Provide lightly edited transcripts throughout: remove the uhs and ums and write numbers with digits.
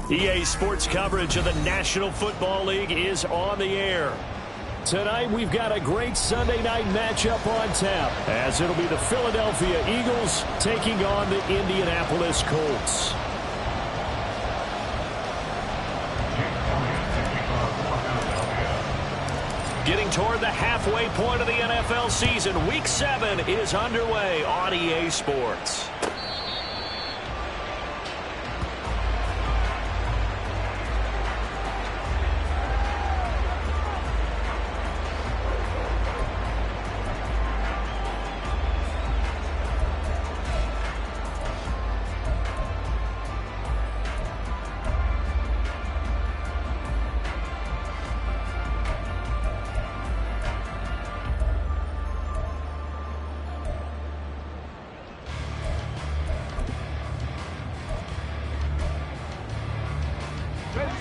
EA Sports coverage of the National Football League is on the air. Tonight, we've got a great Sunday night matchup on tap, as it'll be the Philadelphia Eagles taking on the Indianapolis Colts. Getting toward the halfway point of the NFL season, Week 7 is underway on EA Sports.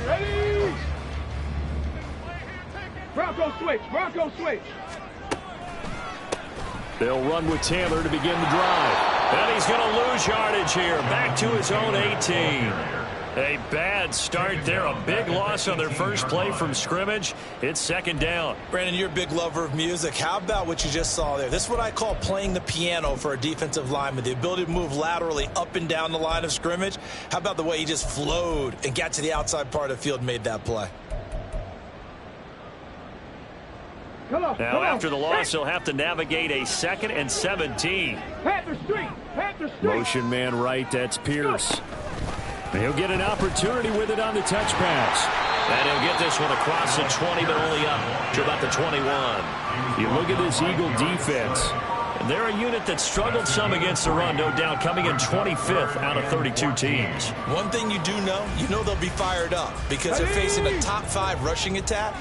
Ready! Bronco switch. They'll run with Taylor to begin the drive. And he's going to lose yardage here. Back to his own 18. A bad start there. A big loss on their first play from scrimmage. It's second down. Brandon, you're a big lover of music. How about what you just saw there? This is what I call playing the piano for a defensive lineman. The ability to move laterally up and down the line of scrimmage. How about the way he just flowed and got to the outside part of the field and made that play? Now, after the loss, he'll have to navigate a 2nd and 17. Panther Street. Motion man right, that's Pierce. And he'll get an opportunity with it on the touch pass. And he'll get this one across the 20, but only up to about the 21. You look at this Eagle defense. They're a unit that struggled some against the run, no doubt, coming in 25th out of 32 teams. One thing you do know, they'll be fired up because they're facing a top 5 rushing attack.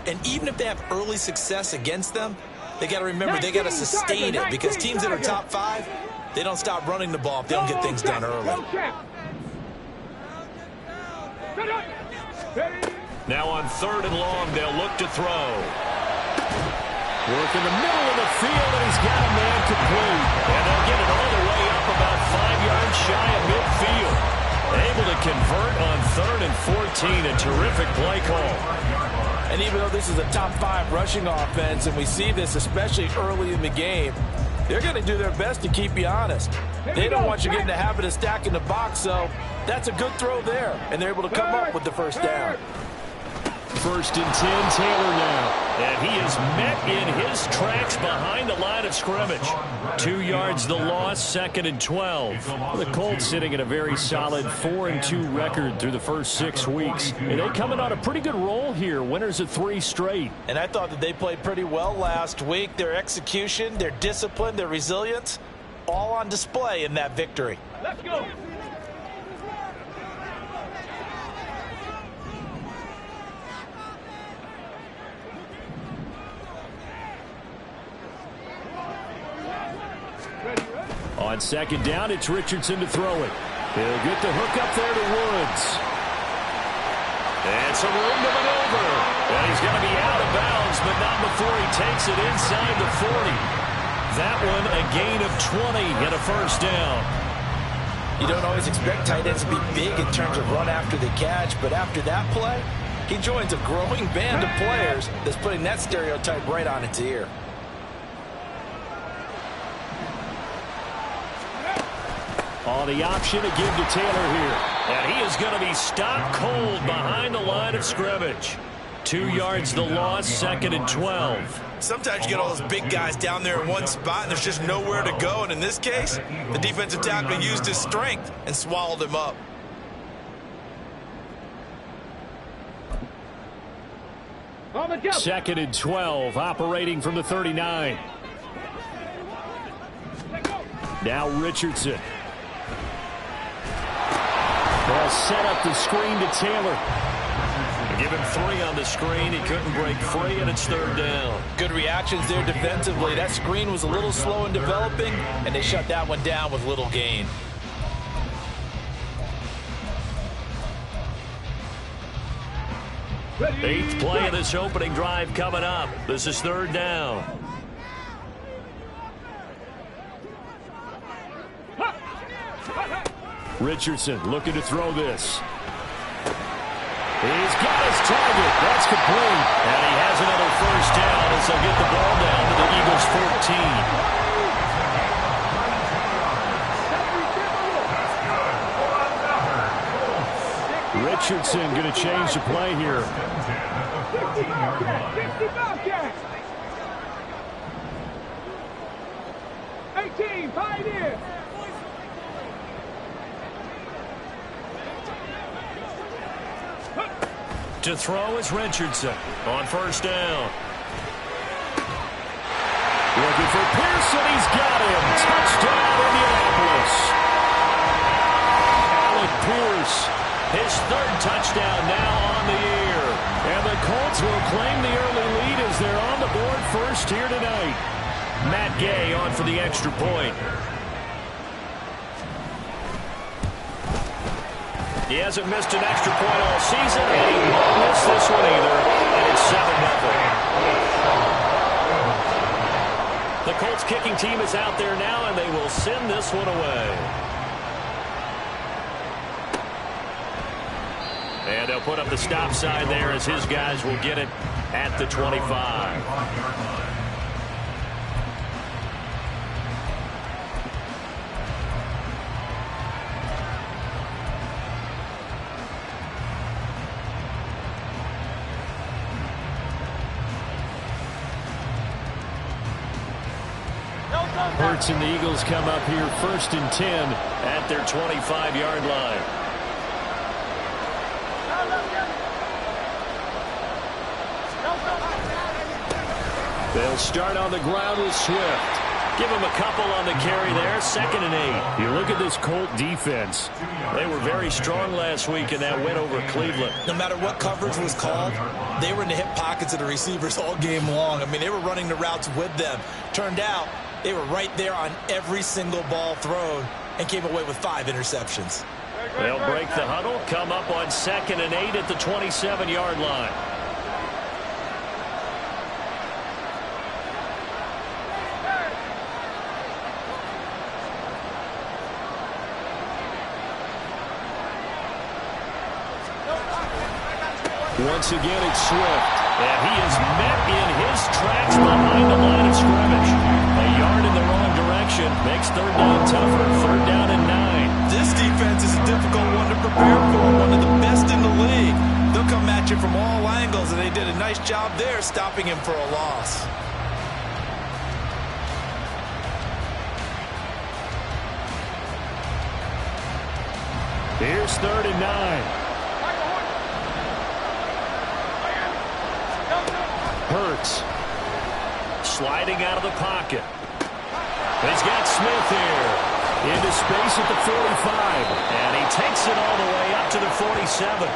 And even if they have early success against them, they got to remember they got to sustain it because teams that are top 5, they don't stop running the ball if they don't get things done early. Now on 3rd and long, they'll look to throw. Work in the middle of the field, and he's got a man complete. And they'll get it all the way up about 5 yards shy of midfield. Able to convert on 3rd and 14. A terrific play call. And even though this is a top 5 rushing offense, and we see this especially early in the game, they're going to do their best to keep you honest. They don't want you getting the habit of stacking the box, so that's a good throw there. And they're able to come up with the first down. 1st and 10, Taylor now. And he is met in his tracks behind the line of scrimmage. 2 yards the loss, 2nd and 12. The Colts sitting at a very solid 4-2 record through the first 6 weeks. And they're coming on a pretty good roll here. Winners of 3 straight. And I thought that they played pretty well last week. Their execution, their discipline, their resilience, all on display in that victory. Let's go. On 2nd down, it's Richardson to throw it. He'll get the hook up there to Woods. And some room to maneuver. And he's going to be out of bounds, but not before he takes it inside the 40. That one a gain of 20 and a first down. You don't always expect tight ends to be big in terms of run after the catch, but after that play, he joins a growing band of players that's putting that stereotype right on its ear. On the option to give to Taylor here. And he is going to be stopped cold behind the line of scrimmage. 2 yards the loss, 2nd and 12. Sometimes you get all those big guys down there in one spot, and there's just nowhere to go. And in this case, the defensive tackle used his strength and swallowed him up. Second and 12, operating from the 39. Now Richardson. They'll set up the screen to Taylor. Give him 3 on the screen. He couldn't break free, and it's 3rd down. Good reactions there defensively. That screen was a little slow in developing, and they shut that one down with little gain. Eighth play of this opening drive coming up. This is 3rd down. Richardson looking to throw this. He's got his target. That's complete. And he has another first down as they'll get the ball down to the Eagles' 14. Richardson going to change the play here. 60 Bobcats. 18 Pioneers. To throw is Richardson on first down. Looking for Pearson. He's got him. Touchdown, Indianapolis. Alec Pierce, his third touchdown now on the year. And the Colts will claim the early lead as they're on the board first here tonight. Matt Gay on for the extra point. He hasn't missed an extra point all season, and he won't miss this one either. And it's 7-0. The Colts kicking team is out there now, and they will send this one away. And they'll put up the stop sign there as his guys will get it at the 25. Hurts and the Eagles come up here first and 10 at their 25-yard line. They'll start on the ground with Swift. Give him a couple on the carry there. 2nd and 8. You look at this Colt defense. They were very strong last week in that win over Cleveland. No matter what coverage was called, they were in the hip pockets of the receivers all game long. I mean, they were running the routes with them. Turned out they were right there on every single ball thrown and came away with 5 interceptions. They'll break the huddle, come up on 2nd and 8 at the 27-yard line. Once again, it's Swift. And he is met in his tracks behind the line of scrimmage. A yard in the wrong direction makes 3rd down tougher. 3rd down and 9. This defense is a difficult one to prepare for. One of the best in the league. They'll come at you from all angles, and they did a nice job there stopping him for a loss. Here's 3rd and 9. Hurts sliding out of the pocket. He's got Smith here into space at the 45, and he takes it all the way up to the 47.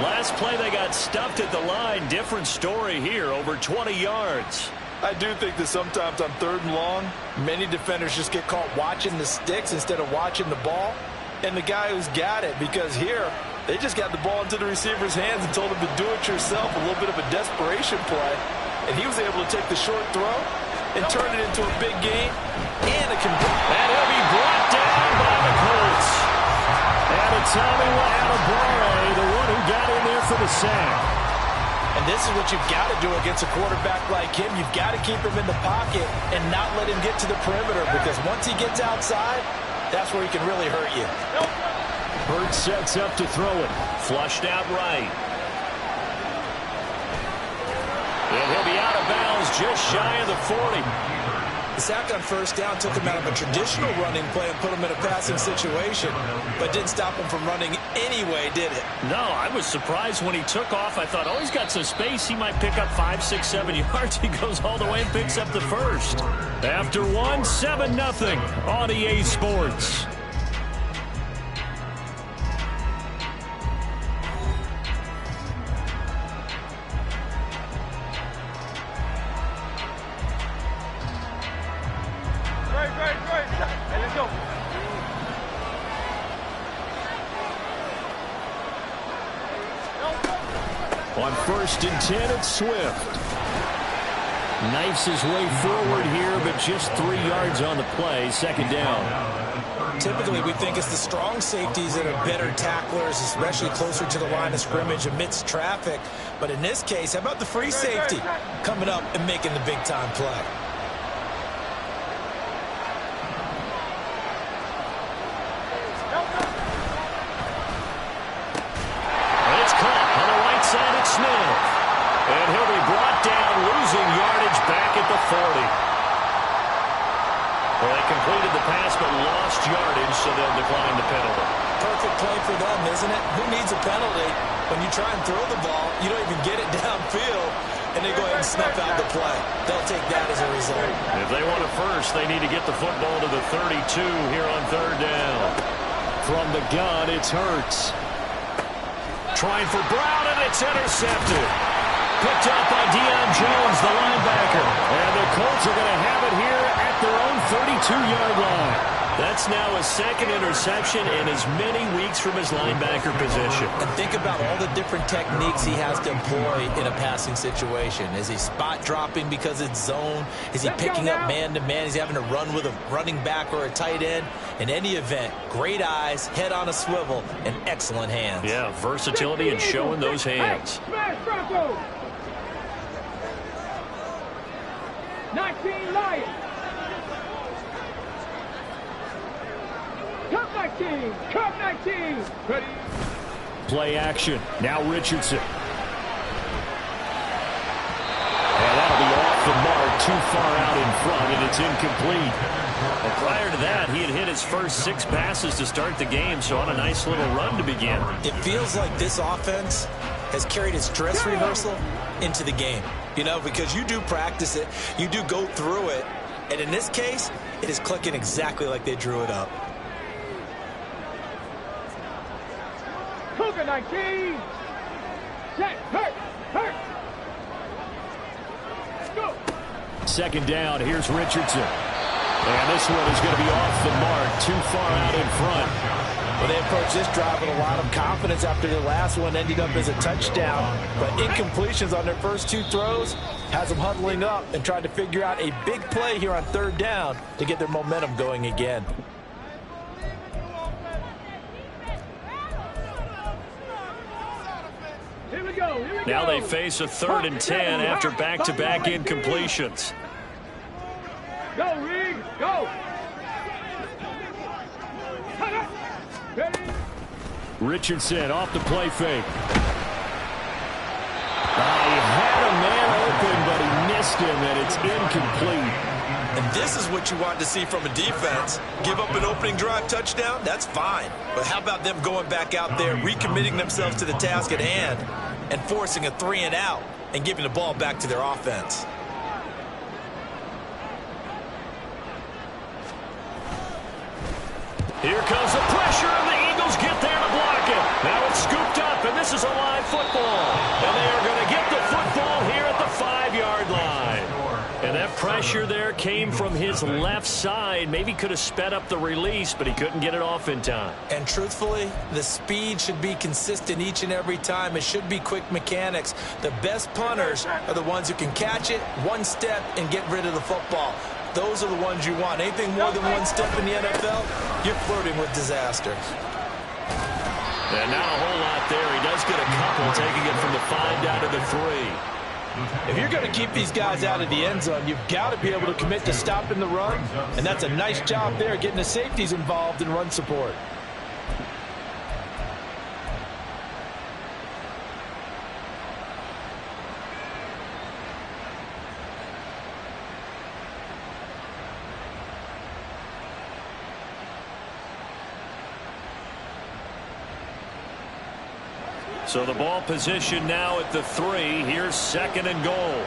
Last play they got stuffed at the line. Different story here, over 20 yards. I do think that sometimes on 3rd and long, many defenders just get caught watching the sticks instead of watching the ball. And the guy who's got it, because here they just got the ball into the receiver's hands and told him to do it yourself, a little bit of a desperation play. And he was able to take the short throw and turn it into a big gain and a conversion. And he'll be brought down by the Colts. And it's Tommy Adebawore, the one who got in there for the sack. And this is what you've got to do against a quarterback like him. You've got to keep him in the pocket and not let him get to the perimeter, because once he gets outside, that's where he can really hurt you. Hurts sets up to throw it. Flushed out right. And he'll be out of bounds just shy of the 40. The sack on first down took him out of a traditional running play and put him in a passing situation, but didn't stop him from running anyway, did it? No, I was surprised when he took off. I thought, oh, he's got some space. He might pick up 5, 6, 7 yards. He goes all the way and picks up the first. After 1, 7-0 on EA Sports. Hey, let's go. On 1st and 10, it's Swift. Knifes his way forward here, but just 3 yards on the play. 2nd down. Typically, we think it's the strong safeties that are better tacklers, especially closer to the line of scrimmage amidst traffic. But in this case, how about the free safety coming up and making the big-time play? And it's caught on the right side at Smith. And he'll be brought down, losing yardage back at the 40. Well, they completed the pass but lost yardage, so they'll decline the penalty. Perfect play for them, isn't it? Who needs a penalty when you try and throw the ball, you don't even get it downfield, and they go ahead and snuff out the play. They'll take that as a result. If they want it first, they need to get the football to the 32 here on third down. From the gun, it's Hurts. Trying for Brown, and it's intercepted. Picked up by Deion Jones, the linebacker. And the Colts are going to have it here at their own 32-yard line. That's now a second interception in as many weeks from his linebacker position. And think about all the different techniques he has to employ in a passing situation. Is he spot dropping because it's zone? Is he picking up man-to-man? Is he having to run with a running back or a tight end? In any event, great eyes, head on a swivel, and excellent hands. Yeah, versatility and showing those hands. 19 Lions. Cup 19. Cup 19. Ready. Play action. Now Richardson. And that'll be off the mark, too far out in front, and it's incomplete. Well, prior to that, he had hit his first 6 passes to start the game, so on a nice little run to begin. It feels like this offense has carried its dress rehearsal into the game. You know, because you do practice it, you do go through it, and in this case, it is clicking exactly like they drew it up. Cougar 19. Set. Hurt. Go. Second down, here's Richardson. And this one is going to be off the mark, too far out in front. Well, they approached this drive with a lot of confidence after the last one ended up as a touchdown. But incompletions on their first 2 throws has them huddling up and trying to figure out a big play here on third down to get their momentum going again. Here we go. Now they face a 3rd and 10 after back-to-back incompletions. Go, Reed. Go. Ready. Richardson off the play fake. He had a man open, but he missed him, and it's incomplete. And this is what you want to see from a defense. Give up an opening drive touchdown, that's fine. But how about them going back out there, recommitting themselves to the task at hand, and forcing a 3-and-out and giving the ball back to their offense? Here comes the pressure, and the Eagles get there to block it. Now it's scooped up, and this is a live football. And they are going to get the football here at the 5-yard line. And that pressure there came from his left side. Maybe could have sped up the release, but he couldn't get it off in time. And truthfully, the speed should be consistent each and every time. It should be quick mechanics. The best punters are the ones who can catch it, one step, and get rid of the football. Those are the ones you want. Anything more than one step in the NFL, you're flirting with disaster. And not a whole lot there. He does get a couple, taking it from the 5 down to the 3. If you're going to keep these guys out of the end zone, you've got to be able to commit to stopping the run, and that's a nice job there, getting the safeties involved in run support. So the ball position now at the 3. Here's 2nd and goal.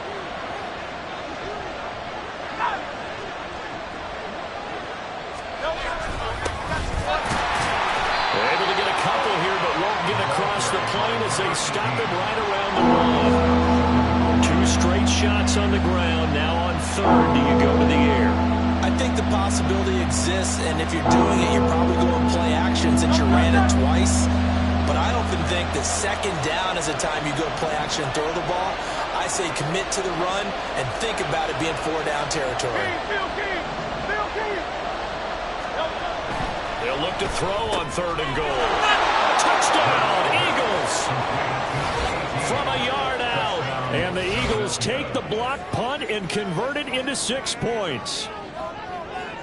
They're able to get a couple here, but won't get across the plane as they stop him right around the 1. 2 straight shots on the ground. Now on 3rd, do you go to the air? I think the possibility exists, and if you're doing it, you're probably going play action since you ran it twice. But I often think that 2nd down is the time you go play action and throw the ball. I say commit to the run and think about it being 4-down territory. And look to throw on 3rd and goal. Touchdown, Eagles! From a yard out. And the Eagles take the block punt and convert it into 6 points.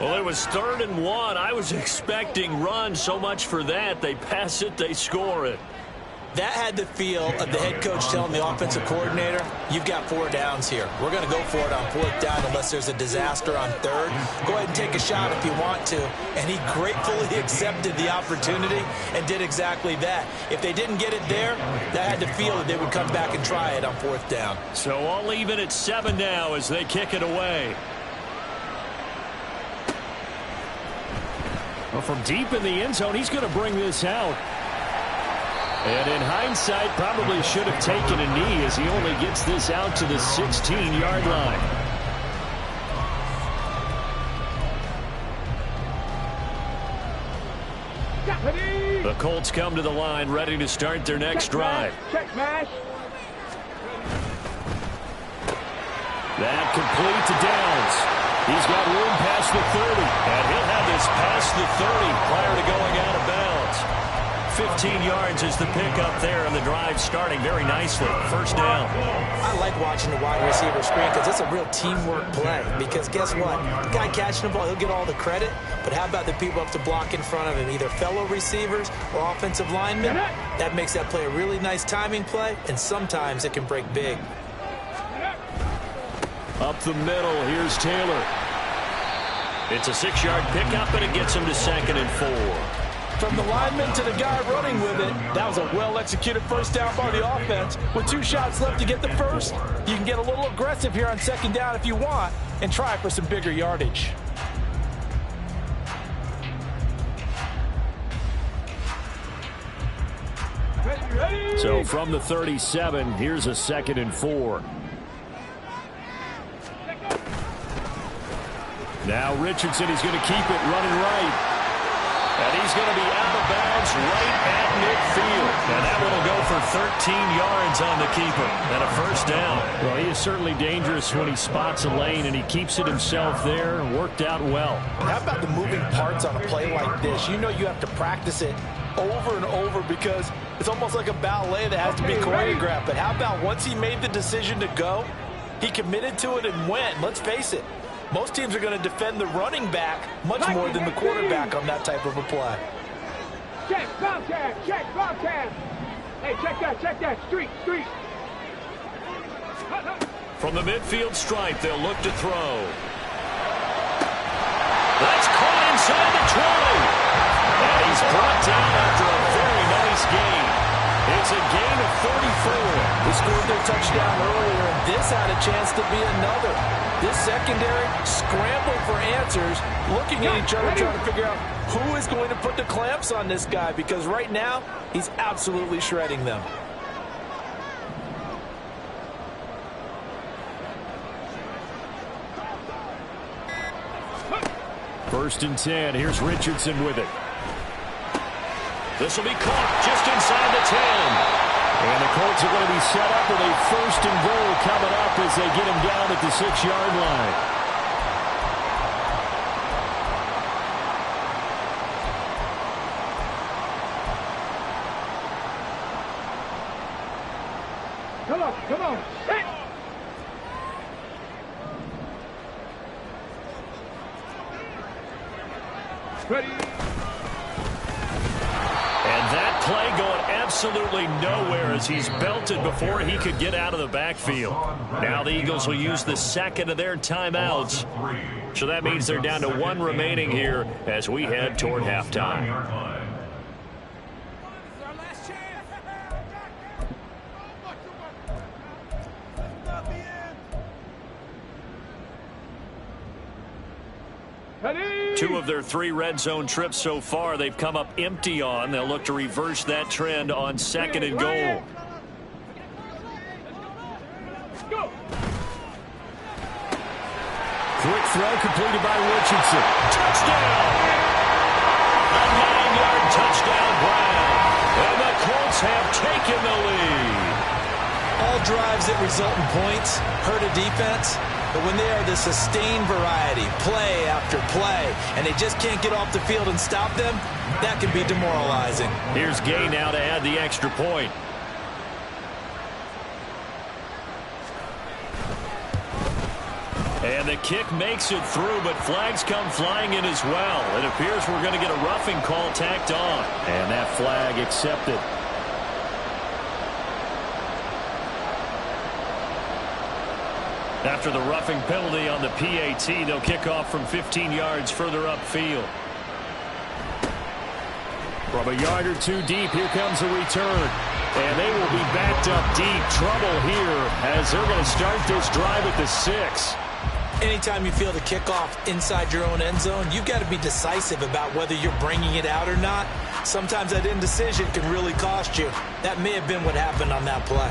Well, it was 3rd and 1. I was expecting run, so much for that. They pass it, they score it. That had the feel of the head coach telling the offensive coordinator, you've got 4 downs here. We're going to go for it on 4th down unless there's a disaster on 3rd. Go ahead and take a shot if you want to. And he gratefully accepted the opportunity and did exactly that. If they didn't get it there, that had the feel that they would come back and try it on 4th down. So all even at 7 now as they kick it away. Well, from deep in the end zone, he's going to bring this out. And in hindsight, probably should have taken a knee as he only gets this out to the 16-yard line. The Colts come to the line, ready to start their next drive. Check mash. That complete to Downs. He's got room past the 30, and he'll have this past the 30 prior to going out of bounds. 15 yards is the pickup there, and the drive starting very nicely. 1st down. I like watching the wide receiver screen because it's a real teamwork play. Because guess what? The guy catching the ball, he'll get all the credit. But how about the people up to block in front of him, either fellow receivers or offensive linemen? That makes that play a really nice timing play, and sometimes it can break big. Up the middle, here's Taylor. It's a 6-yard pickup, and it gets him to 2nd and 4. From the lineman to the guy running with it, that was a well-executed 1st down by the offense. With 2 shots left to get the first, you can get a little aggressive here on 2nd down if you want and try for some bigger yardage. So from the 37, here's a 2nd and 4. Now Richardson is going to keep it running right. And he's going to be out of bounds right at midfield. And that one will go for 13 yards on the keeper and a 1st down. Well, he is certainly dangerous when he spots a lane, and he keeps it himself there. Worked out well. How about the moving parts on a play like this? You know you have to practice it over and over because it's almost like a ballet that has to be choreographed. But how about once he made the decision to go, he committed to it and went. Let's face it. Most teams are going to defend the running back much more than the quarterback on that type of a play. Check, Bobcat, check, Bobcat. Hey, check that, street. From the midfield stripe, they'll look to throw. That's caught inside the 20. And he's brought down after a very nice gain. It's a gain of 34. They scored their touchdown earlier, and this had a chance to be another. This secondary scrambling for answers, looking at each other, trying to figure out who is going to put the clamps on this guy, because right now, he's absolutely shredding them. First and 10. Here's Richardson with it. This will be caught just inside the 10. And the Colts are going to be set up with a 1st and goal coming up as they get him down at the 6-yard line. Come on. Set. Ready. And that play going absolutely nowhere as he's belted before he could get out of the backfield. Now the Eagles will use the 2nd of their timeouts. So that means they're down to 1 remaining here as we head toward halftime. Ready. 2 of their 3 red zone trips so far they've come up empty on. They'll look to reverse that trend on 2nd and goal. Go. Quick throw completed by Richardson. Touchdown! A 9-yard touchdown Brown. And the Colts have taken the lead. All drives that result in points hurt a defense, But when they are the sustained variety, play after play, and they just can't get off the field and stop them, that can be demoralizing. Here's Gay now to add the extra point. And the kick makes it through, but flags come flying in as well. It appears we're going to get a roughing call tacked on. And that flag accepted. After the roughing penalty on the PAT, they'll kick off from 15 yards further upfield. From a yard or two deep, here comes a return. And they will be backed up deep. Trouble here as they're going to start this drive at the 6. Anytime you feel the kickoff inside your own end zone, you've got to be decisive about whether you're bringing it out or not. Sometimes that indecision can really cost you. That may have been what happened on that play.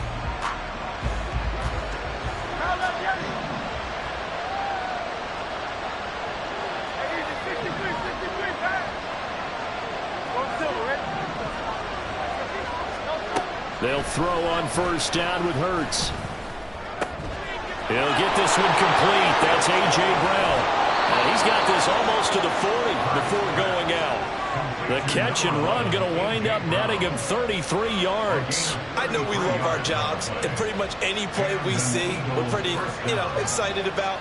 They'll throw on first down with Hurts. He'll get this one complete. That's A.J. Brown. And he's got this almost to the 40 before going out. The catch and run going to wind up netting him 33 yards. I know we love our jobs, and pretty much any play we see, we're pretty, excited about.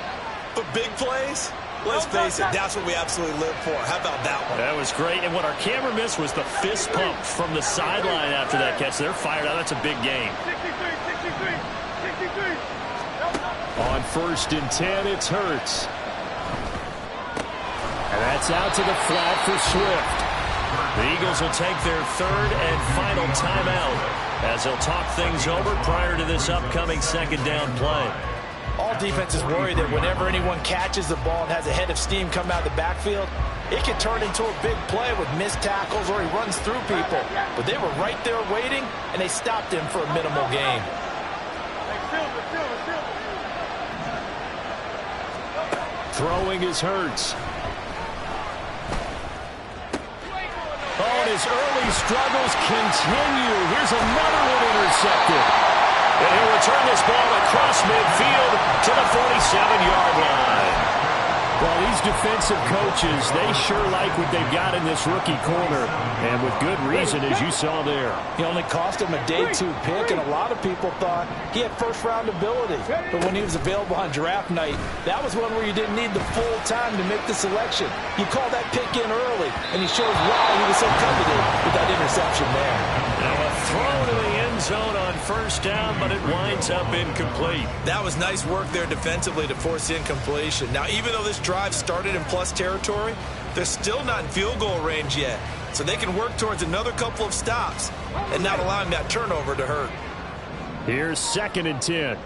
But big plays, let's face it, that's what we absolutely live for. How about that one? That was great. And what our camera missed was the fist pump from the sideline after that catch. They're fired out. That's a big game. 63. On first and 10, it's Hurts. And that's out to the flat for Swift. The Eagles will take their third and final timeout as they'll talk things over prior to this upcoming second down play. All defenses worry that whenever anyone catches the ball and has a head of steam come out of the backfield, it can turn into a big play with missed tackles or he runs through people. But they were right there waiting, and they stopped him for a minimal gain. Throwing is Hurts. Oh, and his early struggles continue. Here's another one intercepted. And he'll return this ball across midfield to the 47-yard line. Well, these defensive coaches, they sure like what they've got in this rookie corner. And with good reason, as you saw there. He only cost him a day 2 pick, and a lot of people thought he had first-round ability. But when he was available on draft night, that was one where you didn't need the full time to make the selection. You called that pick in early, and he showed why he was so coveted with that interception there. Now a throw to the end zone on first down, but it winds up incomplete. That was nice work there defensively to force incompletion. Now, even though this drive started in plus territory, they're still not in field goal range yet. So they can work towards another couple of stops and not allowing that turnover to hurt. Here's second and 10.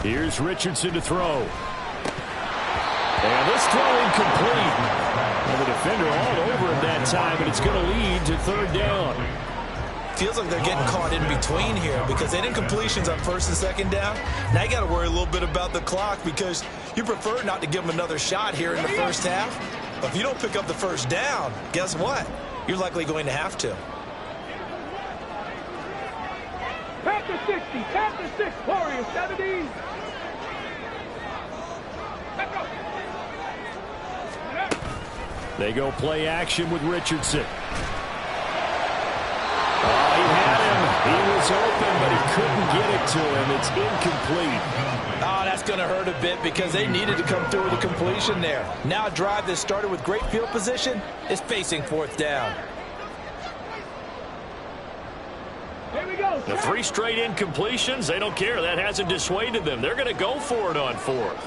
Here's Richardson to throw. And this throw incomplete. And the defender all over him that time, and it's going to lead to third down. Feels like they're getting caught in between here because they didn't completions on first and second down. Now you got to worry a little bit about the clock because you prefer not to give them another shot here in the first half. But if you don't pick up the first down, guess what? You're likely going to have to. Panther 60, Panther 6, Warriors 70. They go play action with Richardson. Oh, he had him. He was open, but he couldn't get it to him. It's incomplete. Oh, that's going to hurt a bit because they needed to come through with a completion there. Now a drive that started with great field position is facing fourth down. Here we go. The 3 straight incompletions, they don't care. That hasn't dissuaded them. They're going to go for it on fourth.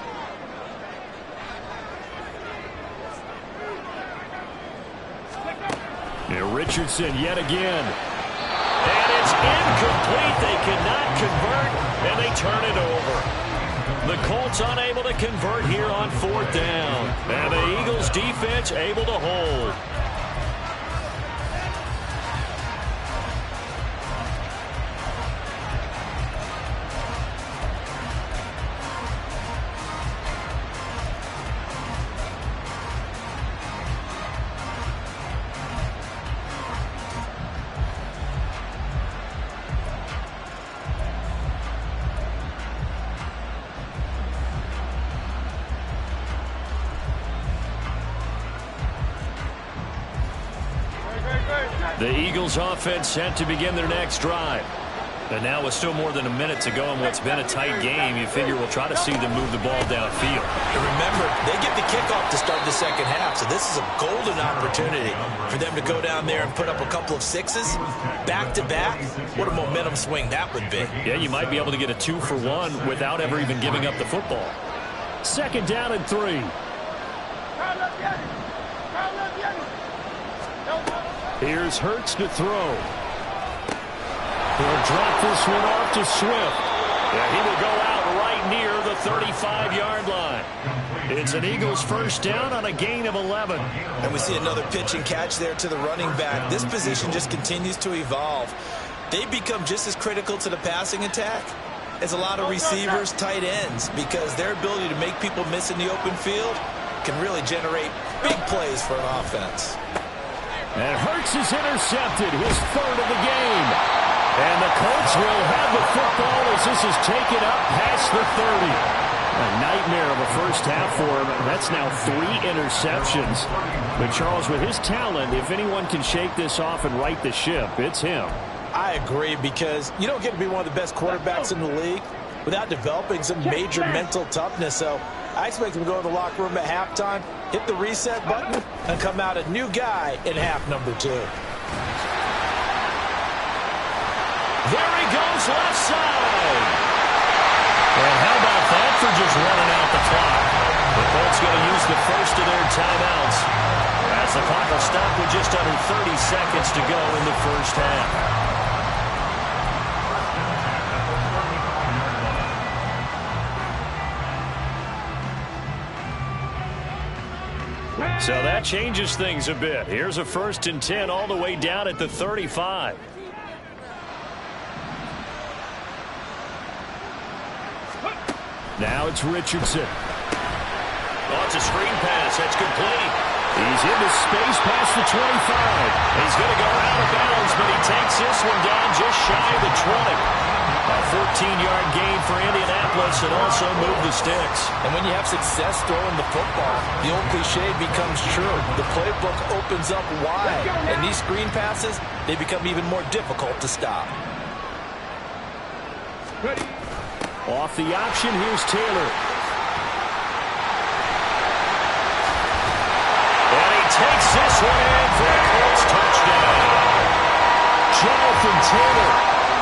Now Richardson yet again. And it's incomplete. They cannot convert, and they turn it over. The Colts unable to convert here on fourth down. And the Eagles defense able to hold. The Eagles offense set to begin their next drive. And now with still more than a minute to go in what's been a tight game, you figure we'll try to see them move the ball downfield. And remember, they get the kickoff to start the second half, so this is a golden opportunity for them to go down there and put up a couple of sixes back-to-back. What a momentum swing that would be. Yeah, you might be able to get a 2-for-1 without ever even giving up the football. 2nd down and 3. Here's Hurts to throw. He'll drop this one off to Swift. Yeah, he will go out right near the 35-yard line. It's an Eagles first down on a gain of 11. And we see another pitch and catch there to the running back. This position just continues to evolve. They become just as critical to the passing attack as a lot of receivers, tight ends, because their ability to make people miss in the open field can really generate big plays for an offense. And Hurts is intercepted, his 3rd of the game. And the Colts will have the football as this is taken up past the 30. A nightmare of a first half for him. That's now 3 interceptions. But Charles, with his talent, if anyone can shake this off and right the ship, it's him. I agree, because you don't get to be one of the best quarterbacks in the league without developing some major mental toughness. So I expect him to go in the locker room at halftime, hit the reset button, and come out a new guy in half number 2. There he goes, left side. And how about that for just running out the clock? The Colts going to use the first of their timeouts as the clock will stop with just under 30 seconds to go in the first half. So that changes things a bit. Here's a 1st and 10 all the way down at the 35. Now it's Richardson. Oh, it's a screen pass. That's complete. He's into space past the 25. He's going to go out of bounds, but he takes this one down just shy of the 20. A 14-yard gain for Indianapolis and also move the sticks. And when you have success throwing the football, the old cliche becomes true. The playbook opens up wide, and these screen passes, they become even more difficult to stop. Off the option, here's Taylor. And he takes this one in for a Colts touchdown. Jonathan Taylor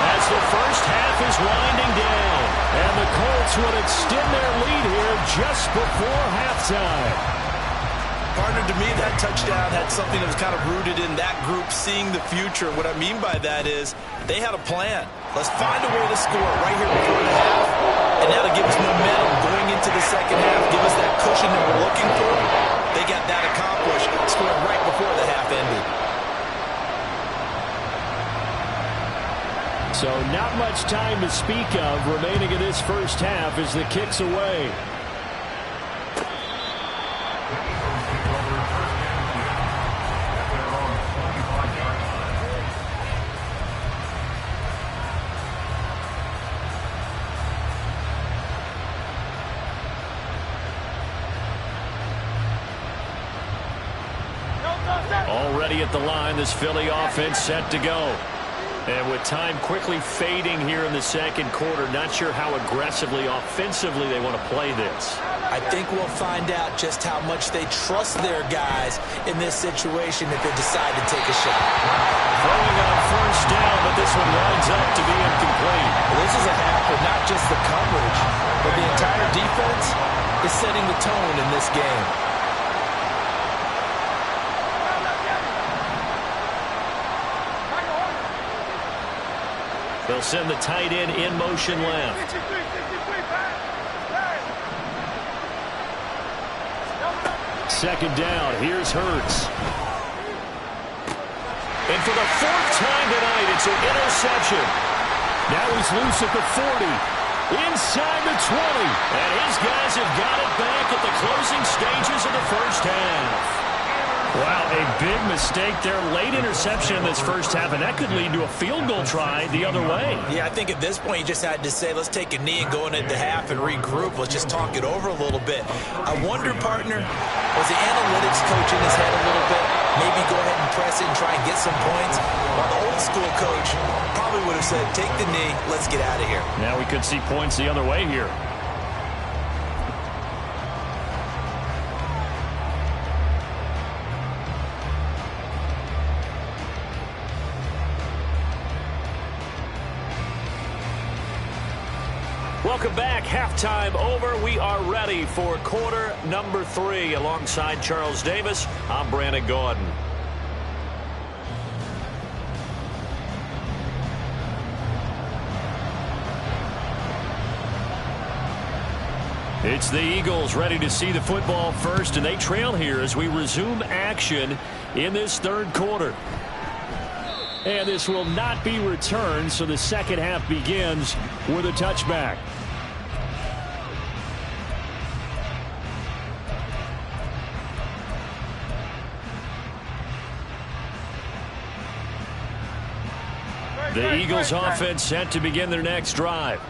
as the first half is winding down. And the Colts would extend their lead here just before halftime. Partner, to me, that touchdown had something that was kind of rooted in that group seeing the future. What I mean by that is they had a plan. Let's find a way to score right here before the half, and that'll give us momentum going into the second half, give us that cushion that we're looking for. They got that accomplished, scoring right before the half ended. So not much time to speak of remaining in this first half as the kick's away. Already at the line, this Philly offense set to go. And with time quickly fading here in the second quarter, not sure how aggressively, offensively they want to play this. I think we'll find out just how much they trust their guys in this situation if they decide to take a shot. Throwing on first down, but this one winds up to be incomplete. Well, this is a half where not just the coverage, but the entire defense is setting the tone in this game. They'll send the tight end in motion left. Second down, here's Hurts. And for the 4th time tonight, it's an interception. Now he's loose at the 40. Inside the 20. And his guys have got it back at the closing stages of the first half. Wow, a big mistake there. Late interception in this first half, and that could lead to a field goal try the other way. Yeah, I think at this point you just had to say, let's take a knee and go into half and regroup. Let's just talk it over a little bit. I wonder, partner, was the analytics coach in his head a little bit? maybe go ahead and press it and try and get some points. While the old school coach probably would have said, take the knee, let's get out of here. Now we could see points the other way here. Welcome back. Halftime over. We are ready for quarter number 3. Alongside Charles Davis, I'm Brandon Gaudin. It's the Eagles ready to see the football first, and they trail here as we resume action in this third quarter. And this will not be returned, so the second half begins with a touchback. The Eagles offense set to begin their next drive.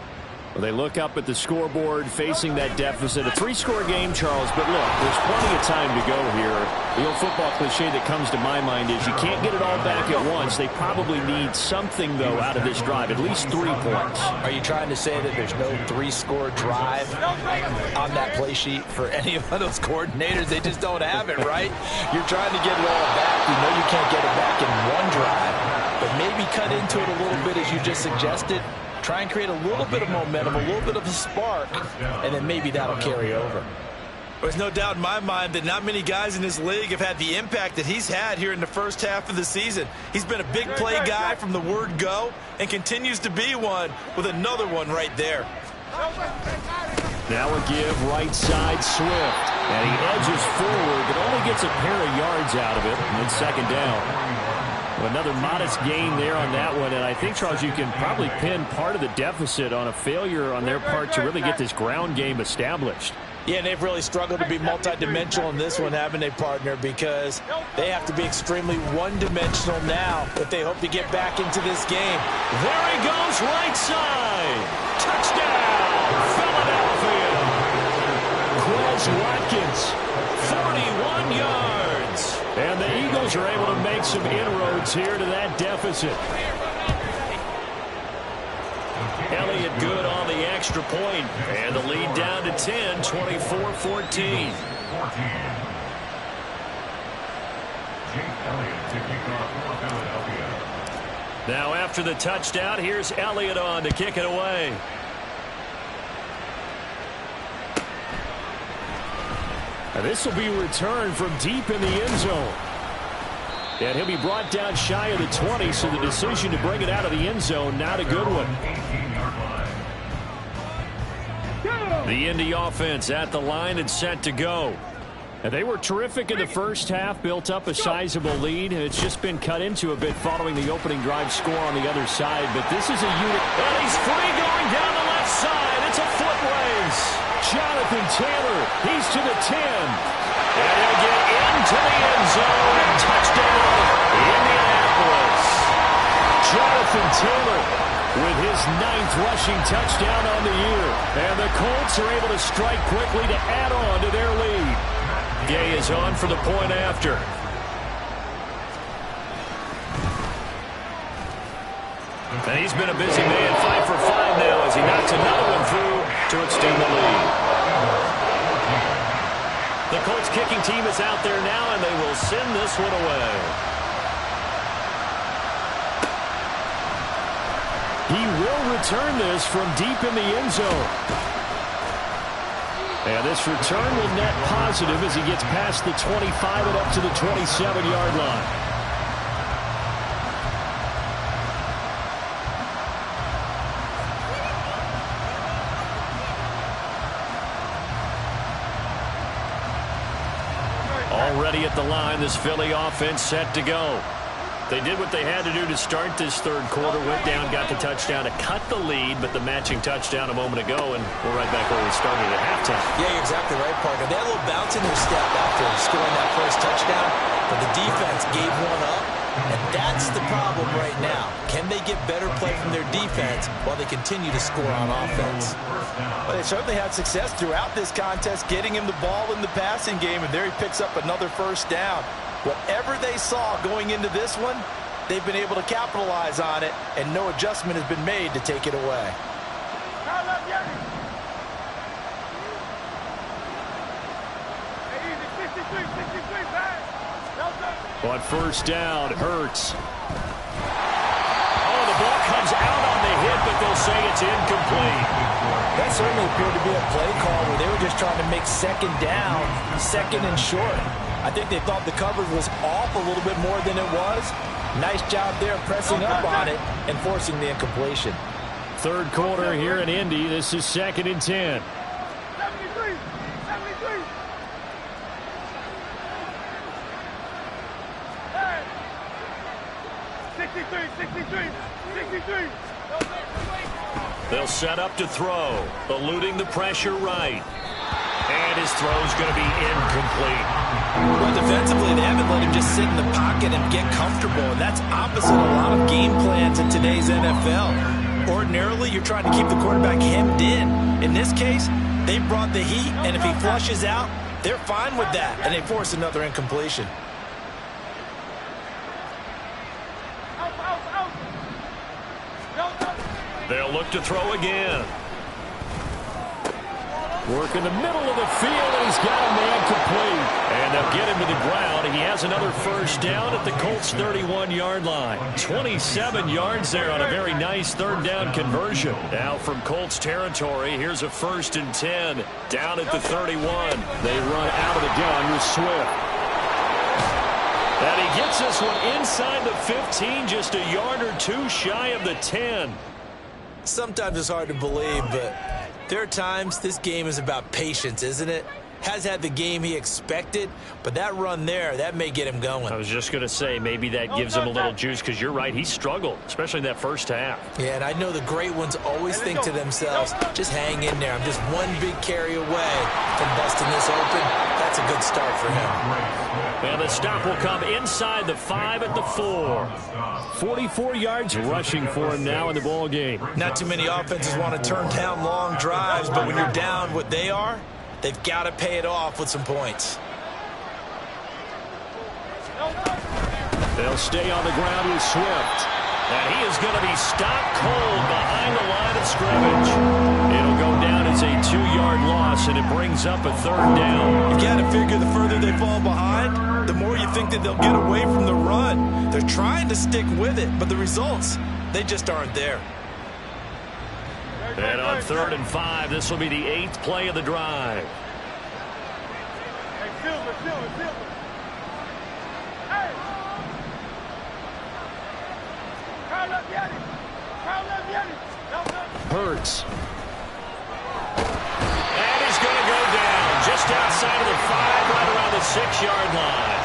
Well, they look up at the scoreboard facing that deficit. A 3-score game, Charles, but look, there's plenty of time to go here. The old football cliche that comes to my mind is you can't get it all back at once. They probably need something, though, out of this drive, at least 3 points. Are you trying to say that there's no 3-score drive on that play sheet for any of those coordinators? They just don't have it, right? You're trying to get it all back. You know you can't get it back in one drive, but maybe cut into it a little bit as you just suggested. Try and create a little bit of momentum, a little bit of a spark, and then maybe that'll carry over. There's no doubt in my mind that not many guys in this league have had the impact that he's had here in the first half of the season. He's been a big play guy from the word go and continues to be one with another one right there. Now a give right side Swift. And he edges forward, but only gets a pair of yards out of it. And then second down. Another modest gain there on that one. And I think, Charles, you can probably pin part of the deficit on a failure on their part to really get this ground game established. Yeah, and they've really struggled to be multidimensional in this one, haven't they, partner? Because they have to be extremely one-dimensional now if they hope to get back into this game. There he goes, right side. Touchdown, Philadelphia. Quez Watkins, 41 yards. And the Eagles are able to make some inroads here to that deficit. Elliott good on the extra point, and the lead down to 10, 24-14. Now after the touchdown, here's Elliott on to kick it away. And this will be returned from deep in the end zone. And he'll be brought down shy of the 20, so the decision to bring it out of the end zone, not a good one. The Indy offense at the line and set to go. And they were terrific in the first half, built up a sizable lead. It's just been cut into a bit following the opening drive score on the other side. But this is a unit. And he's free going down the left side. It's a foot race. Jonathan Taylor, he's to the 10. And he'll get into the end zone and touchdown, Indianapolis. Jonathan Taylor with his 9th rushing touchdown on the year. And the Colts are able to strike quickly to add on to their lead. Gay is on for the point after. And he's been a busy man, 5 for 5 now as he knocks another one through to extend the lead. The Colts kicking team is out there now, and they will send this one away. He will return this from deep in the end zone. And this return will net positive as he gets past the 25 and up to the 27-yard line. Already at the line, this Philly offense set to go. They did what they had to do to start this third quarter. Went down, got the touchdown to cut the lead, but the matching touchdown a moment ago, and we're right back where we started at halftime. Yeah, you're exactly right, partner. They had a little bounce in their step after scoring that first touchdown, but the defense gave one up, and that's the problem right now. Can they get better play from their defense while they continue to score on offense? Well, they certainly had success throughout this contest, getting him the ball in the passing game, and there he picks up another first down. Whatever they saw going into this one, they've been able to capitalize on it, and no adjustment has been made to take it away. On first down, Hurts. Oh, the ball comes out on the hit, but they'll say it's incomplete. That certainly appeared to be a play call where they were just trying to make second down, second and short. I think they thought the coverage was off a little bit more than it was. Nice job there pressing up on it and forcing the incompletion. Third quarter here in Indy. This is 2nd and 10. 73. Hey. 63. They'll set up to throw, eluding the pressure right. And his throw's going to be incomplete. Well, defensively, they haven't let him just sit in the pocket and get comfortable, and that's opposite a lot of game plans in today's NFL. Ordinarily, you're trying to keep the quarterback hemmed in. In this case, they brought the heat, and if he flushes out, they're fine with that, and they force another incompletion. They'll look to throw again. Work in the middle of the field, and he's got a man complete. And they'll get him to the ground. He has another first down at the Colts' 31-yard line. 27 yards there on a very nice third down conversion. Now from Colts territory, here's a 1st and 10 down at the 31. They run out of the gun with Swift. And he gets this one inside the 15, just a yard or two shy of the 10. Sometimes it's hard to believe, but there are times this game is about patience, isn't it? Has had the game he expected, but that run there, that may get him going. I was just going to say, maybe that gives him a little juice, because you're right, he struggled, especially in that first half. Yeah, and I know the great ones always think to themselves, just hang in there. I'm just one big carry away from busting this open. That's a good start for him. And the stop will come inside the 5 at the 4. 44 yards rushing for him now in the ball game. Not too many offenses want to turn down long drives, but when you're down what they are, they've got to pay it off with some points. They'll stay on the ground with Swift. And he is going to be stopped cold behind the line of scrimmage. It'll go down as a 2-yard loss, and it brings up a 3rd down. You got to figure the further they fall behind, the more you think that they'll get away from the run. They're trying to stick with it, but the results, they just aren't there. And on 3rd and 5, this will be the 8th play of the drive. Hey, Silver. Hey! Carl, let's get it. Hurts. And he's going to go down just outside of the 5, right around the 6-yard line.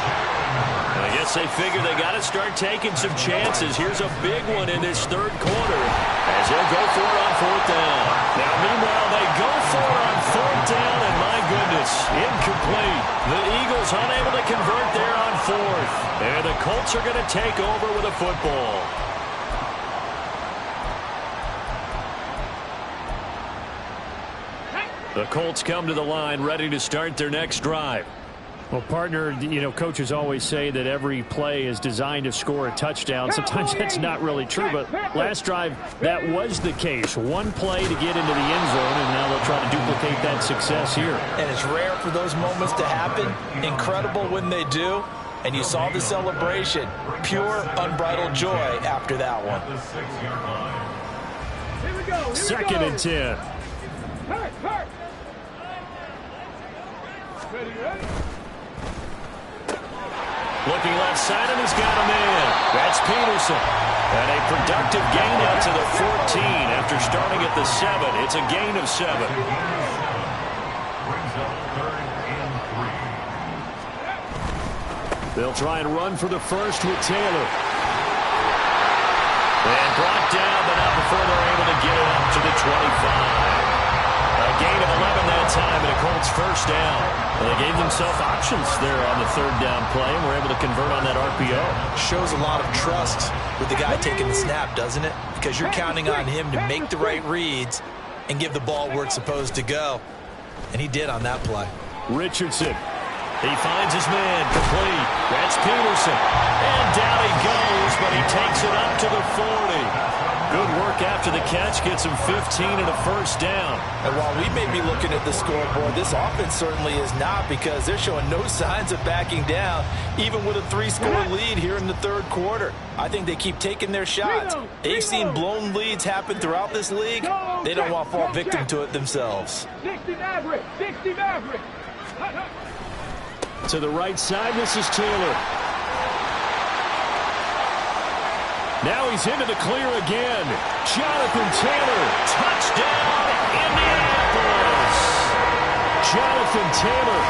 I guess they figure they got to start taking some chances. Here's a big one in this 3rd quarter as they'll go for it on 4th down. Now, meanwhile, they go for it on 4th down, and my goodness, incomplete. The Eagles unable to convert there on 4th. And the Colts are going to take over with a football. The Colts come to the line ready to start their next drive. Well, partner, coaches always say that every play is designed to score a touchdown. Sometimes that's not really true, but last drive, that was the case. One play to get into the end zone, and now they'll try to duplicate that success here. And it's rare for those moments to happen. Incredible when they do. And you saw the celebration. Pure, unbridled joy after that one. Here we go. 2nd and 10. Hurt. Ready? Looking left side, and he's got a man. That's Peterson. And a productive gain out to the 14 after starting at the 7. It's a gain of 7. They'll try and run for the first with Taylor. And brought down, but not before they're able to get it up to the 25. A gain of 11 that time, and a Colts first down. Well, they gave themselves options there on the 3rd down play, and were able to convert on that RPO. Shows a lot of trust with the guy taking the snap, doesn't it? Because you're counting on him to make the right reads and give the ball where it's supposed to go. And he did on that play. Richardson. He finds his man, complete. That's Peterson. And down he goes, but he takes it up to the 40. Good work after the catch, gets him 15 and a first down. And while we may be looking at the scoreboard, this offense certainly is not, because they're showing no signs of backing down, even with a 3-score lead here in the third quarter. I think they keep taking their shots. They've seen blown leads happen throughout this league. They don't want to fall victim to it themselves. 60 Maverick, 60 Maverick. To the right side, this is Taylor. Now he's into the clear again. Jonathan Taylor, touchdown, Indianapolis. Jonathan Taylor,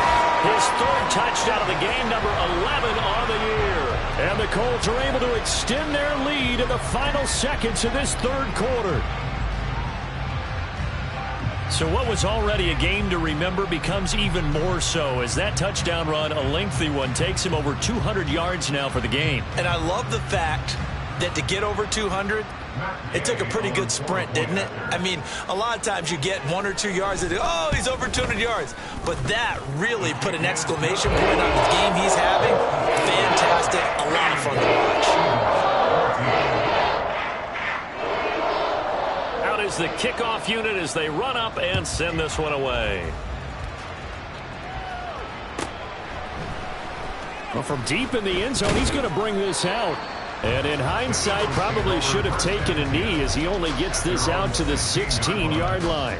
his third touchdown of the game, number 11 on the year. And the Colts are able to extend their lead in the final seconds of this third quarter. So what was already a game to remember becomes even more so as that touchdown run, a lengthy one, takes him over 200 yards now for the game. And I love the fact that to get over 200, it took a pretty good sprint, didn't it? I mean, a lot of times you get 1 or 2 yards and oh, he's over 200 yards. But that really put an exclamation point on the game he's having. Fantastic. A lot of fun to watch. Out is the kickoff unit as they run up and send this one away. Well, from deep in the end zone, he's going to bring this out. And in hindsight, probably should have taken a knee as he only gets this out to the 16-yard line.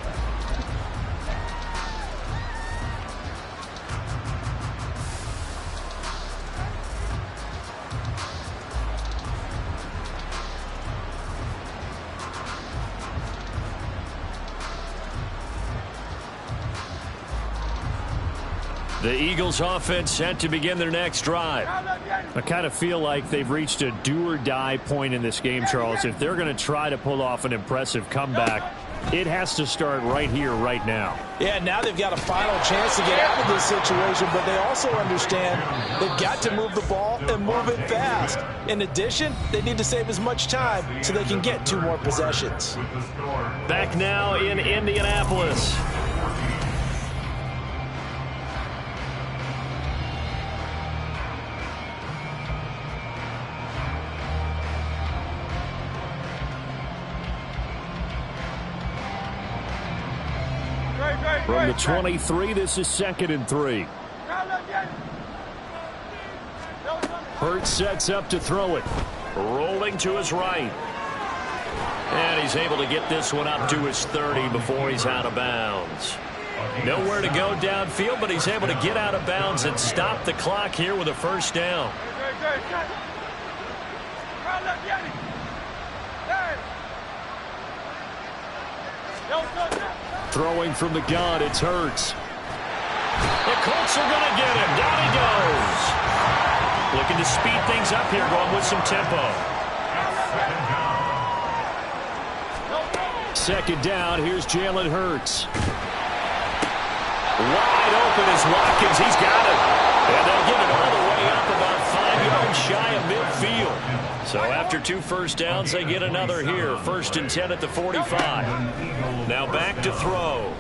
The Eagles offense set to begin their next drive. I kind of feel like they've reached a do-or-die point in this game, Charles. If they're going to try to pull off an impressive comeback, it has to start right here, right now. Yeah, now they've got a final chance to get out of this situation, but they also understand they've got to move the ball and move it fast. In addition, they need to save as much time so they can get 2 more possessions. Back now in Indianapolis. From the 23, this is 2nd and 3. Hurts sets up to throw it. Rolling to his right. And he's able to get this one up to his 30 before he's out of bounds. Nowhere to go downfield, but he's able to get out of bounds and stop the clock here with a first down. Throwing from the gun, it's Hurts. The Colts are going to get him. Down he goes. Looking to speed things up here, going with some tempo. 2nd down, here's Jalen Hurts. Wide open is Watkins. He's got it. And they'll get it all the way up about 5 yards shy of midfield. So after 2 first downs, they get another here. 1st and 10 at the 45. Now back to throw.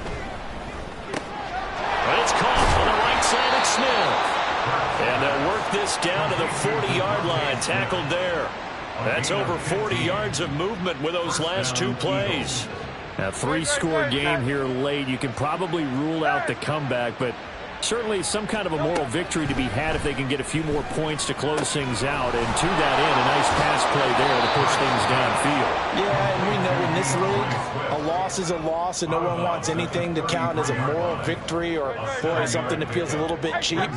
But it's caught on the right side of Smith. And they'll work this down to the 40-yard line. Tackled there. That's over 40 yards of movement with those last 2 plays. A 3-score game here late. You can probably rule out the comeback, but certainly some kind of a moral victory to be had if they can get a few more points to close things out. And to that end, a nice pass play there to push things downfield. Yeah, and we know in this league, a loss is a loss, and no one wants anything to count as a moral victory or, boy, something that feels a little bit cheap.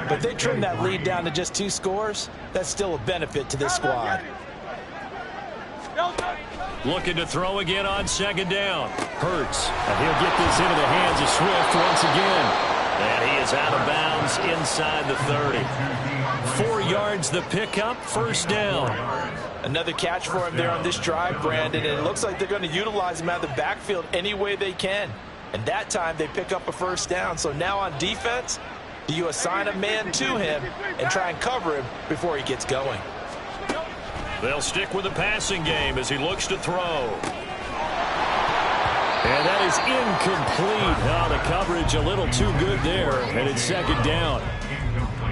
But they trim that lead down to just 2 scores. That's still a benefit to this squad. Looking to throw again on 2nd down. Hurts. And he'll get this into the hands of Swift once again. And he is out of bounds inside the 30. 4 yards the pickup, 1st down. Another catch for him there on this drive, Brandon, and it looks like they're going to utilize him out of the backfield any way they can. And that time they pick up a 1st down. So now on defense, do you assign a man to him and try and cover him before he gets going? They'll stick with the passing game as he looks to throw. And that is incomplete. Oh, the coverage a little too good there, and it's 2nd down.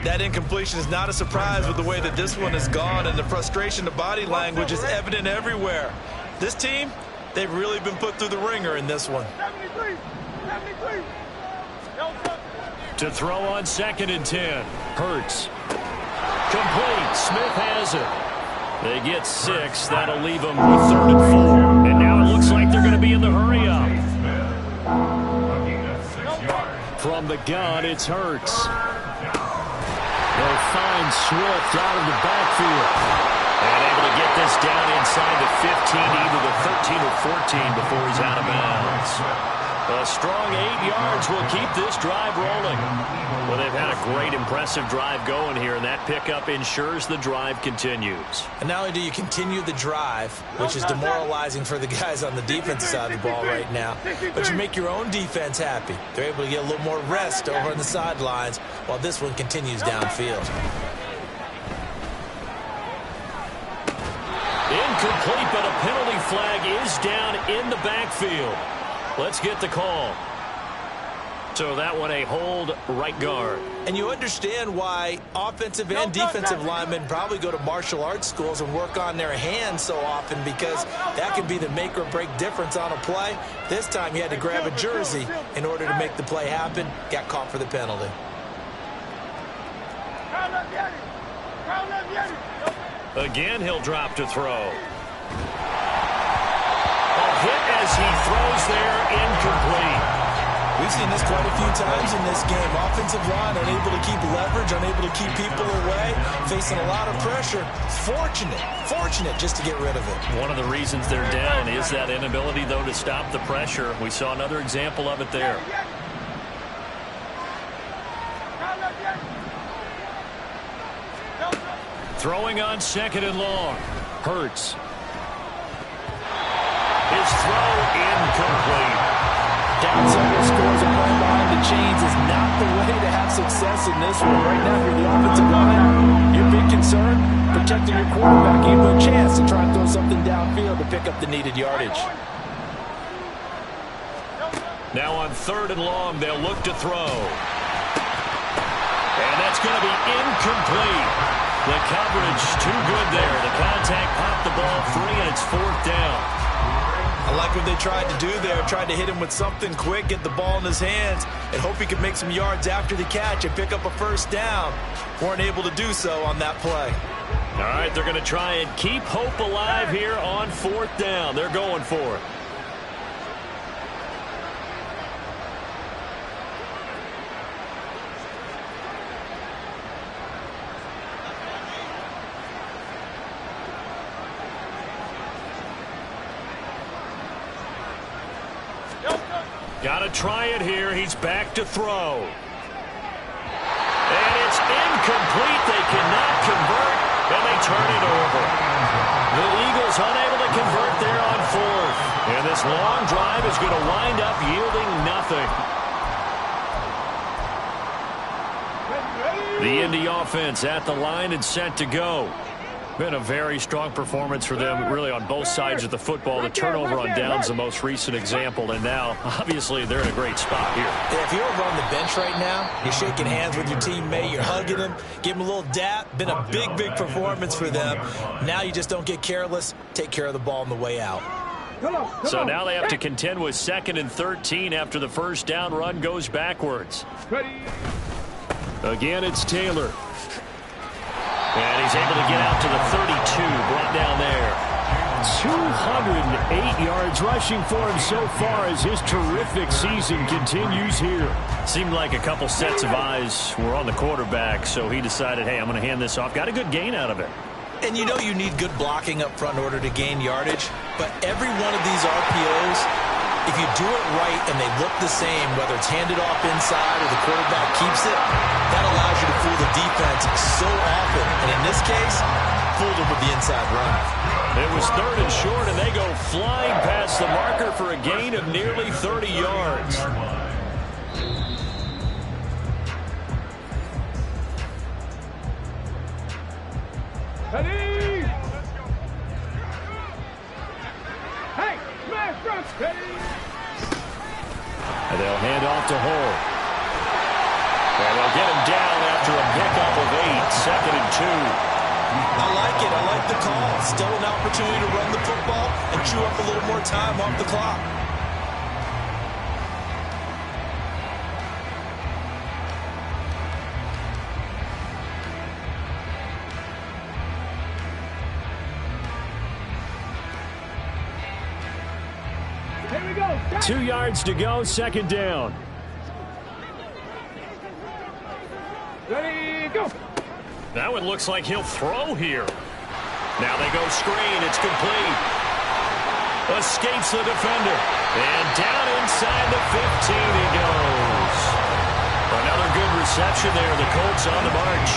That incompletion is not a surprise with the way that this one has gone, and the frustration, the body language is evident everywhere. This team, they've really been put through the ringer in this one. 73. To throw on 2nd and 10. Hurts. Complete. Smith has it. They get 6. That'll leave them with 3rd and 4. And now it looks like they're going to be in the hurry-up. From the gun, it's Hurts. They'll find Swift out of the backfield. And able to get this down inside the 15, either the 13 or 14 before he's out of bounds. A strong 8 yards will keep this drive rolling. Well, they've had a great, impressive drive going here, and that pickup ensures the drive continues. And not only do you continue the drive, which is demoralizing for the guys on the defensive side of the ball right now, but you make your own defense happy. They're able to get a little more rest over on the sidelines while this one continues downfield. Incomplete, but a penalty flag is down in the backfield. Let's get the call. So that one a hold right guard. And you understand why offensive and defensive linemen probably go to martial arts schools and work on their hands so often, because that can be the make or break difference on a play. This time he had to grab a jersey in order to make the play happen. Got caught for the penalty. Again, he'll drop to throw. Hit as he throws there, incomplete. We've seen this quite a few times in this game. Offensive line unable to keep leverage, unable to keep people away, facing a lot of pressure. Fortunate just to get rid of it. One of the reasons they're down is that inability, though, to stop the pressure. We saw another example of it there. Throwing on 2nd and long. Hurts. His throw incomplete. Down several scores and playing behind the chains is not the way to have success in this one. Right now, if you're the offensive line, your big concern, protecting your quarterback. Give him a chance to try and throw something downfield to pick up the needed yardage. Now on 3rd and long, they'll look to throw. And that's going to be incomplete. The coverage too good there. The contact popped the ball free, and it's 4th down. I like what they tried to do there. Tried to hit him with something quick, get the ball in his hands, and hope he could make some yards after the catch and pick up a 1st down. Weren't able to do so on that play. All right, they're going to try and keep hope alive here on 4th down. They're going for it. Got to try it here. He's back to throw. And it's incomplete. They cannot convert, and they turn it over. The Eagles unable to convert there on 4th. And this long drive is going to wind up yielding nothing. The Indy offense at the line and set to go. Been a very strong performance for them, really, on both sides of the football. The turnover on downs the most recent example, and now, obviously, they're in a great spot here. Yeah, if you're over on the bench right now, you're shaking hands with your teammate, you're hugging him, give him a little dap. Been a big performance for them. Now you just don't get careless. Take care of the ball on the way out. So now they have to contend with 2nd and 13 after the 1st down run goes backwards. Again, it's Taylor. And he's able to get out to the 32, brought down there. 208 yards rushing for him so far as his terrific season continues here. Seemed like a couple sets of eyes were on the quarterback, so he decided, hey, I'm going to hand this off. Got a good gain out of it. And you know you need good blocking up front in order to gain yardage, but every one of these RPOs, if you do it right and they look the same, whether it's handed off inside or the quarterback keeps it, that allows you to fool the defense so often. And in this case, fooled them with the inside run. It was 3rd and short, and they go flying past the marker for a gain of nearly 30 yards. Ready? Hey, smash rush, ready? And they'll hand off to Hull. And they'll get him down after a pickup 2nd and 2. I like it. I like the call. Still an opportunity to run the football and chew up a little more time off the clock. Here we go. 2 yards to go, 2nd down. Ready, go. That one looks like he'll throw here. Now they go screen. It's complete. Escapes the defender. And down inside the 15 he goes. Another good reception there. The Colts on the march.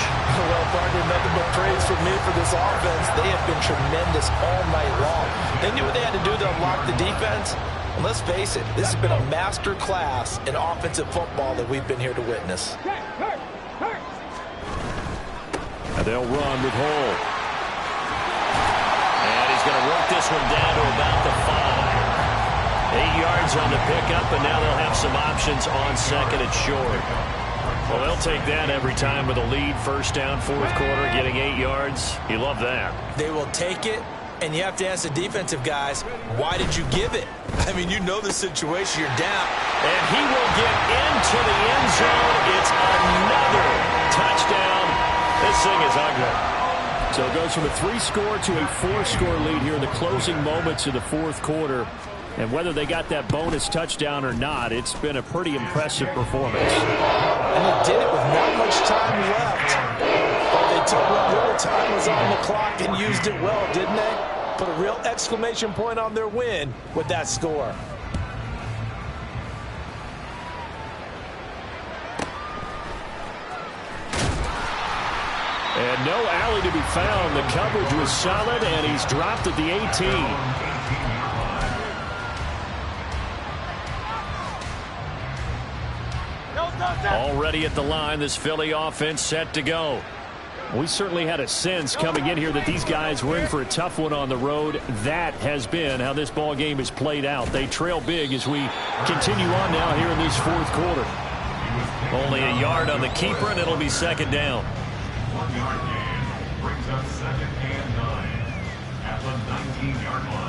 Well, partner, nothing but praise from me for this offense. They have been tremendous all night long. They knew what they had to do to unlock the defense. And let's face it, this has been a master class in offensive football that we've been here to witness. Hurt. And they'll run with Hall. And he's going to work this one down to about the 5. 8 yards on the pickup, and now they'll have some options on 2nd and short. Well, they'll take that every time with a lead. 1st down, 4th quarter, getting 8 yards. You love that. They will take it, and you have to ask the defensive guys, why did you give it? I mean, you know the situation. You're down. And he will get into the end zone. It's another touchdown. This thing is ugly. So it goes from a 3-score to a 4-score lead here in the closing moments of the 4th quarter. And whether they got that bonus touchdown or not, it's been a pretty impressive performance. And they did it with not much time left. But they took what little time was on the clock and used it well, didn't they? Put a real exclamation point on their win with that score. And no alley to be found. The coverage was solid, and he's dropped at the 18. Already at the line, this Philly offense set to go. We certainly had a sense coming in here that these guys were in for a tough one on the road. That has been how this ball game has played out. They trail big as we continue on now here in this 4th quarter. Only a yard on the keeper, and it'll be 2nd down. 1-yard gain brings up 2nd and 9 at the 19-yard line.